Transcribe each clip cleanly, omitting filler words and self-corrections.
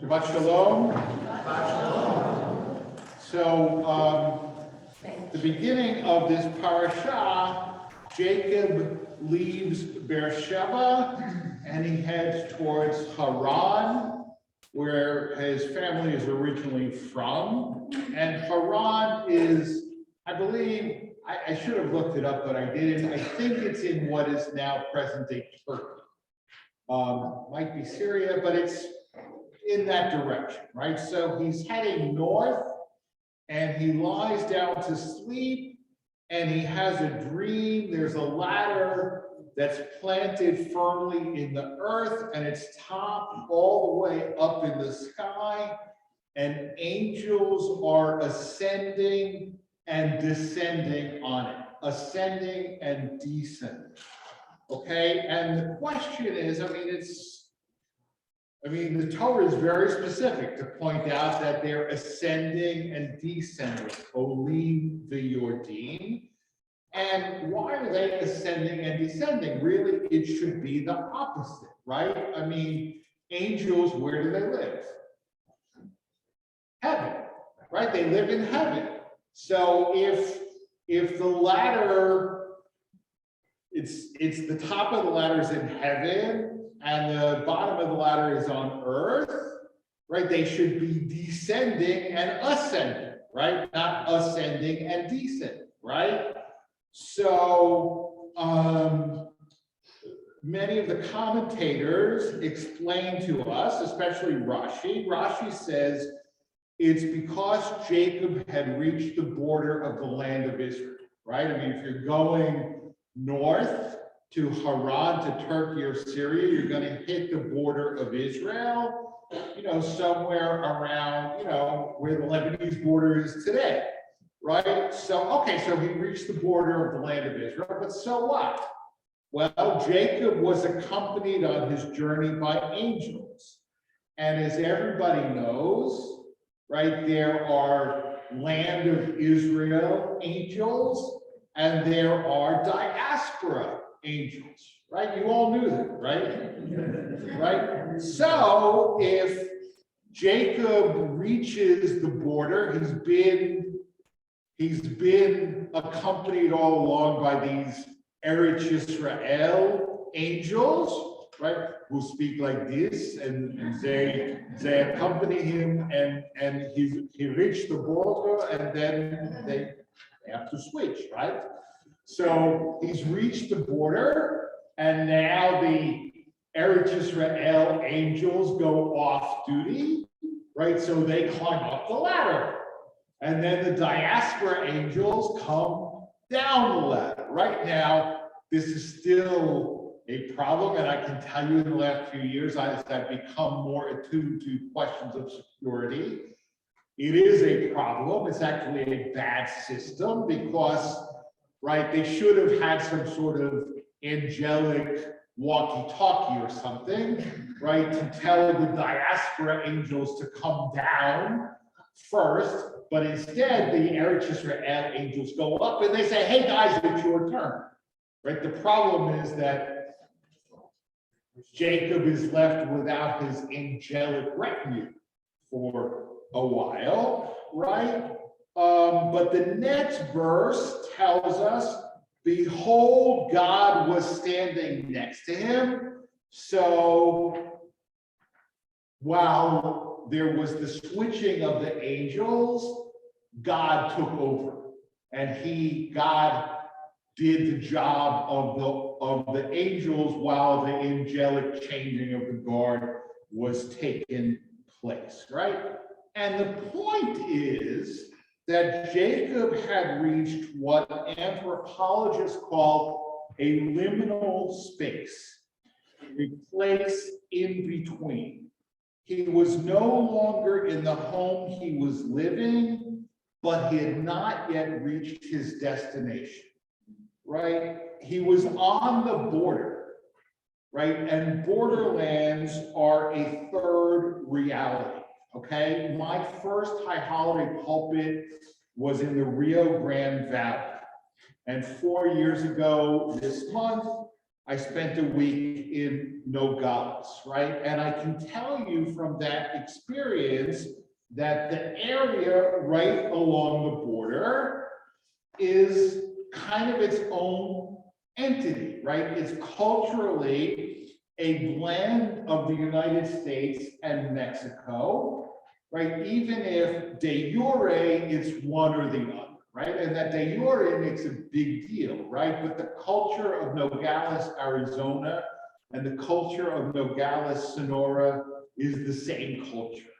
Shabbat Shalom. So, the beginning of this parasha, Jacob leaves Beersheba and he heads towards Haran, where his family is originally from. And Haran is, I believe, I should have looked it up, but I didn't. I think it's in what is now present-day Turkey. Might be Syria, but it's in that direction, right? So he's heading north and he lies down to sleep and he has a dream. There's a ladder that's planted firmly in the earth and it's topped all the way up in the sky, and angels are ascending and descending on it, ascending and descending. Okay, and the question is, the Torah is very specific to point out that they're ascending and descending, Olim v'yordim. And why are they ascending and descending? Really, it should be the opposite, right? Angels, where do they live? Heaven, right? They live in heaven. So if the ladder, it's the top of the ladder is in heaven and the bottom of the ladder is on earth, right? They should be descending and ascending, right? Not ascending and descending, right? So many of the commentators explain to us, especially Rashi. Rashi says it's because Jacob had reached the border of the land of Israel, right? If you're going north to Haran, to Turkey or Syria, you're going to hit the border of Israel, somewhere around, where the Lebanese border is today, right? So he reached the border of the land of Israel, but so what? Well, Jacob was accompanied on his journey by angels. And as everybody knows, right, there are land of Israel angels and there are diaspora angels, right? You all knew that, right? Right? So if Jacob reaches the border, he's been accompanied all along by these Eretz Yisrael angels, right? Who speak like this, and they accompany him, and he reached the border, and then they have to switch, right? So he's reached the border, and now the Eretz Yisrael angels go off duty, right? So they climb up the ladder, and then the diaspora angels come down the ladder. Right now, this is still a problem, and I can tell you in the last few years, I've become more attuned to questions of security. It is a problem. It's actually a bad system because, right, they should have had some sort of angelic walkie-talkie or something, right, to tell the diaspora angels to come down first, but instead the Eretz Yisrael angels go up and they say, hey guys, it's your turn, right? The problem is that Jacob is left without his angelic retinue for a while, right? But the next verse tells us, behold, God was standing next to him. So while there was the switching of the angels, God took over, and God did the job of the angels while the angelic changing of the guard was taking place, right? And the point is that Jacob had reached what anthropologists call a liminal space, a place in between. He was no longer in the home he was living, but he had not yet reached his destination, right? He was on the border, right? And borderlands are a third reality, okay? My first high holiday pulpit was in the Rio Grande Valley. And 4 years ago this month, I spent a week in Nogales, right? And I can tell you from that experience that the area right along the border is kind of its own entity, right? It's culturally a blend of the United States and Mexico, right? Even if de jure it's one or the other, right? And that de jure makes a big deal, right? But the culture of Nogales, Arizona, and the culture of Nogales, Sonora is the same culture.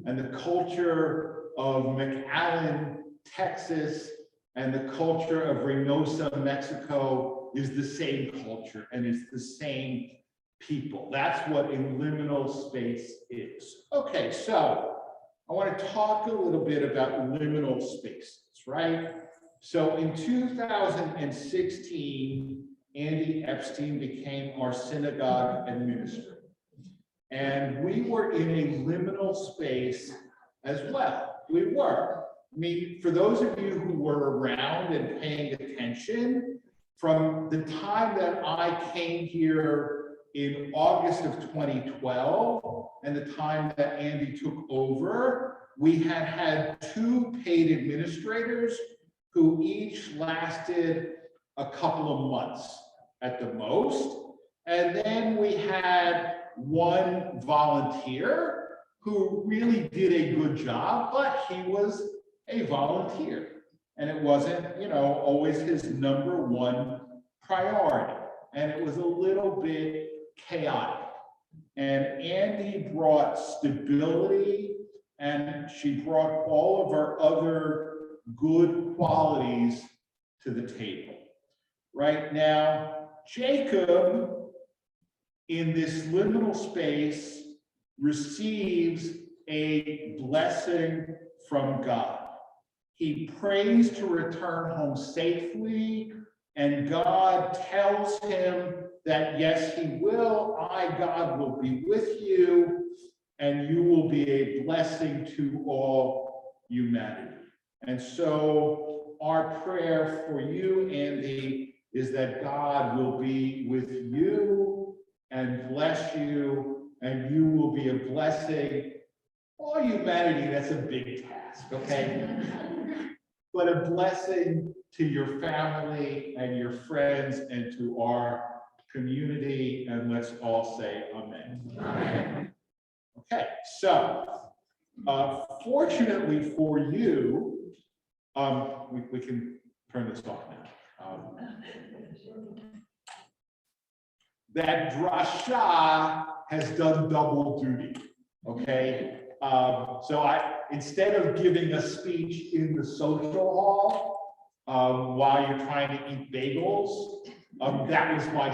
And the culture of McAllen, Texas, and the culture of Reynosa, Mexico is the same culture, and it's the same people. That's what a liminal space is. Okay, so I want to talk a little bit about liminal spaces, right? So in 2016, Andie Epstein became our synagogue administrator. And we were in a liminal space as well. We were. I mean, for those of you who were around and paying attention, from the time that I came here in August of 2012 and the time that Andie took over, we had 2 paid administrators who each lasted a couple of months at the most. And then we had 1 volunteer who really did a good job, but he was a volunteer. And it wasn't, always his #1 priority. And it was a little bit chaotic. And Andie brought stability, and she brought all of her other good qualities to the table. Right now, Jacob, in this liminal space, receives a blessing from God. He prays to return home safely, and God tells him that yes, he will. God, will be with you, and you will be a blessing to all humanity. And so our prayer for you, Andie, is that God will be with you and bless you, and you will be a blessing. All humanity, that's a big task, okay? But a blessing to your family and your friends and to our community, and let's all say amen. Amen. Okay, so fortunately for you, we can turn this off now. That Drasha has done double duty, okay? So instead of giving a speech in the social hall while you're trying to eat bagels, that was my